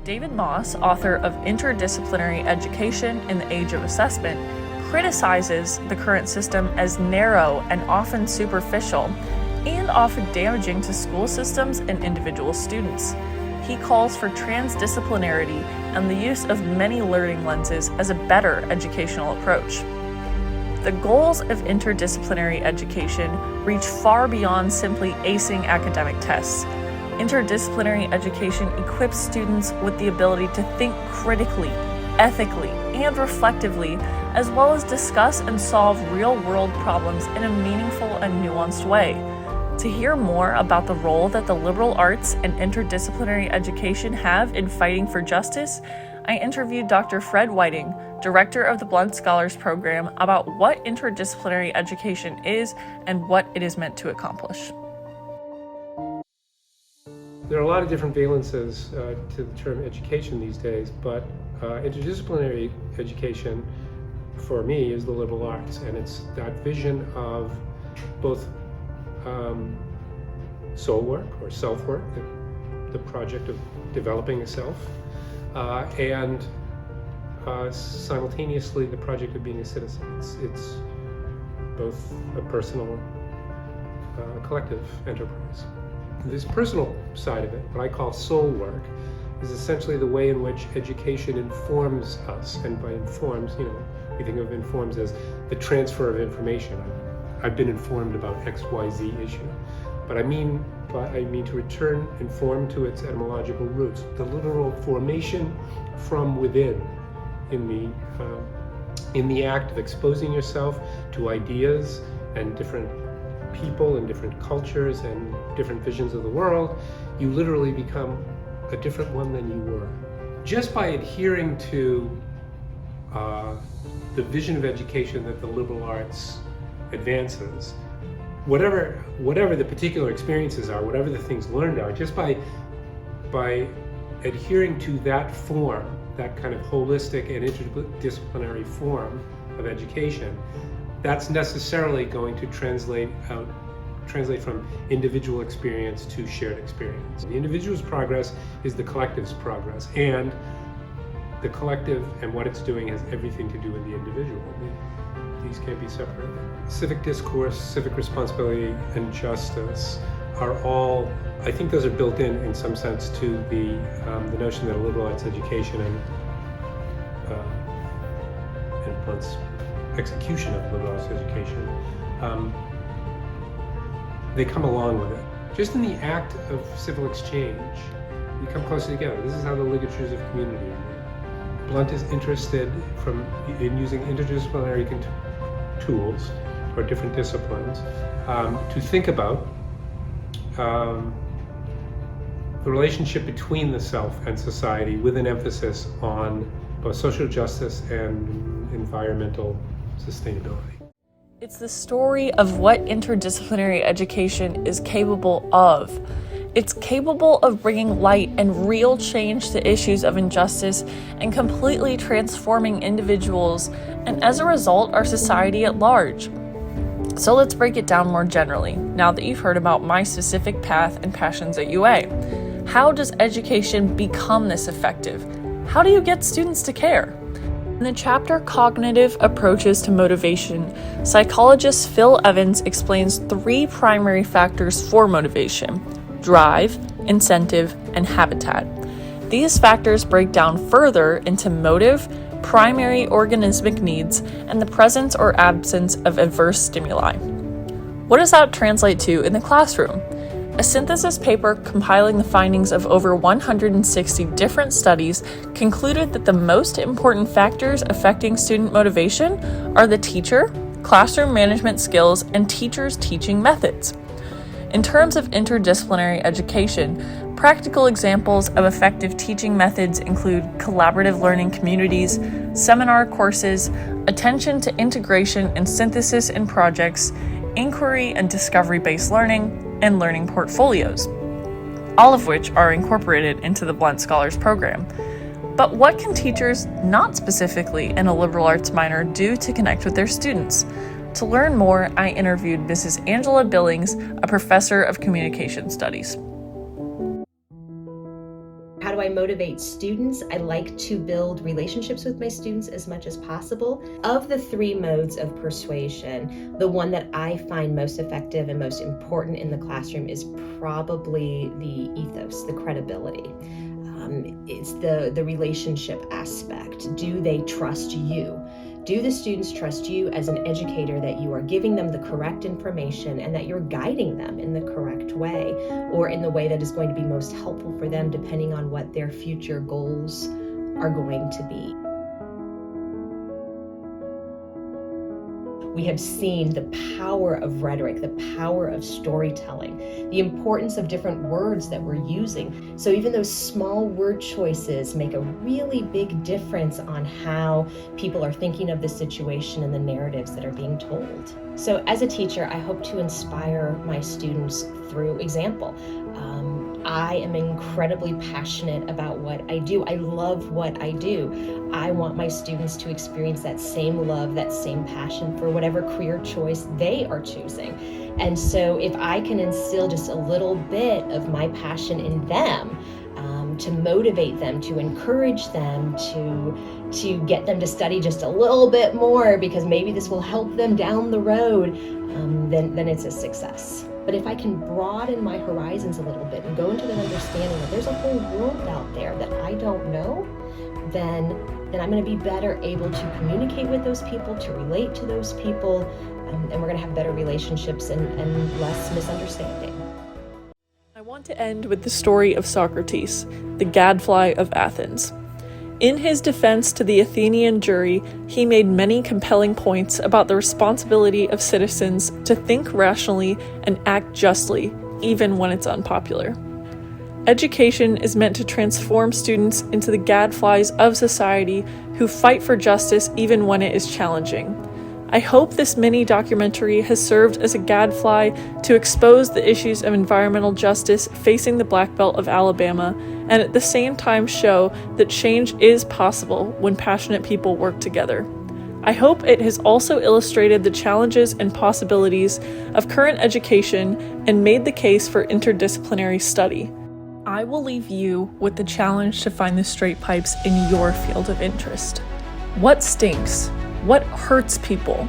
David Moss, author of Interdisciplinary Education in the Age of Assessment, criticizes the current system as narrow and often superficial, and often damaging to school systems and individual students. He calls for transdisciplinarity and the use of many learning lenses as a better educational approach. The goals of interdisciplinary education reach far beyond simply acing academic tests. Interdisciplinary education equips students with the ability to think critically, ethically, and reflectively, as well as discuss and solve real-world problems in a meaningful and nuanced way. To hear more about the role that the liberal arts and interdisciplinary education have in fighting for justice, I interviewed Dr. Fred Whiting, director of the Blunt Scholars Program, about what interdisciplinary education is and what it is meant to accomplish. There are a lot of different valences to the term education these days, but interdisciplinary education for me is the liberal arts, and it's that vision of both soul work or self-work, the project of developing a self, and simultaneously the project of being a citizen. It's both a personal, collective enterprise. This personal side of it, what I call soul work, is essentially the way in which education informs us. And by informs, we think of informs as the transfer of information. I've been informed about XYZ issue, but I mean to return informed to its etymological roots, the literal formation from within, in the act of exposing yourself to ideas and different people and different cultures and different visions of the world. You literally become a different one than you were. Just by adhering to the vision of education that the liberal arts advances, whatever the particular experiences are, whatever the things learned are, just by adhering to that form, that kind of holistic and interdisciplinary form of education, that's necessarily going to translate from individual experience to shared experience. The individual's progress is the collective's progress, and the collective and what it's doing has everything to do with the individual. These can't be separated. Civic discourse, civic responsibility, and justice are all, I think those are built in some sense to the notion that a liberal arts education and Blunt's execution of liberal arts education, they come along with it. Just in the act of civil exchange, we come closer together. This is how the ligatures of community are made. Blunt is interested in using interdisciplinary tools or different disciplines to think about the relationship between the self and society, with an emphasis on both social justice and environmental sustainability. It's the story of what interdisciplinary education is capable of. It's capable of bringing light and real change to issues of injustice and completely transforming individuals, and as a result, our society at large. So let's break it down more generally, now that you've heard about my specific path and passions at UA. How does education become this effective? How do you get students to care? In the chapter Cognitive Approaches to Motivation, psychologist Phil Evans explains 3 primary factors for motivation: drive, incentive, and habitat. These factors break down further into motive, primary organismic needs, and the presence or absence of adverse stimuli. What does that translate to in the classroom? A synthesis paper compiling the findings of over 160 different studies concluded that the most important factors affecting student motivation are the teacher, classroom management skills, and teachers' teaching methods. In terms of interdisciplinary education, practical examples of effective teaching methods include collaborative learning communities, seminar courses, attention to integration and synthesis in projects, inquiry and discovery-based learning, and learning portfolios, all of which are incorporated into the Blunt Scholars Program. But what can teachers, not specifically in a liberal arts minor, do to connect with their students? To learn more, I interviewed Mrs. Angela Billings, a professor of communication studies. How do I motivate students, I like to build relationships with my students as much as possible. Of the 3 modes of persuasion, the one that I find most effective and most important in the classroom is probably the ethos, the credibility. It's the relationship aspect. Do they trust you? Do the students trust you as an educator, that you are giving them the correct information and that you're guiding them in the correct way, or in the way that is going to be most helpful for them depending on what their future goals are going to be? We have seen the power of rhetoric, the power of storytelling, the importance of different words that we're using. So even those small word choices make a really big difference on how people are thinking of the situation and the narratives that are being told. So as a teacher, I hope to inspire my students through example. I am incredibly passionate about what I do. I love what I do. I want my students to experience that same love, that same passion for whatever career choice they are choosing. And so if I can instill just a little bit of my passion in them, to motivate them, to encourage them, to get them to study just a little bit more because maybe this will help them down the road, then it's a success. But if I can broaden my horizons a little bit and go into that understanding that there's a whole world out there that I don't know, then I'm going to be better able to communicate with those people, to relate to those people, and we're going to have better relationships and less misunderstanding. I want to end with the story of Socrates, the gadfly of Athens. In his defense to the Athenian jury, he made many compelling points about the responsibility of citizens to think rationally and act justly, even when it's unpopular. Education is meant to transform students into the gadflies of society who fight for justice even when it is challenging. I hope this mini documentary has served as a gadfly to expose the issues of environmental justice facing the Black Belt of Alabama, and at the same time show that change is possible when passionate people work together. I hope it has also illustrated the challenges and possibilities of current education and made the case for interdisciplinary study. I will leave you with the challenge to find the straight pipes in your field of interest. What stinks? What hurts people?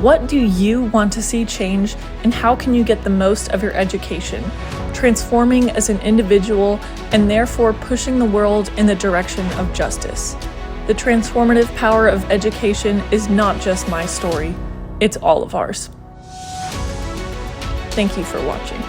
What do you want to see change, and how can you get the most of your education, transforming as an individual and therefore pushing the world in the direction of justice? The transformative power of education is not just my story, it's all of ours. Thank you for watching.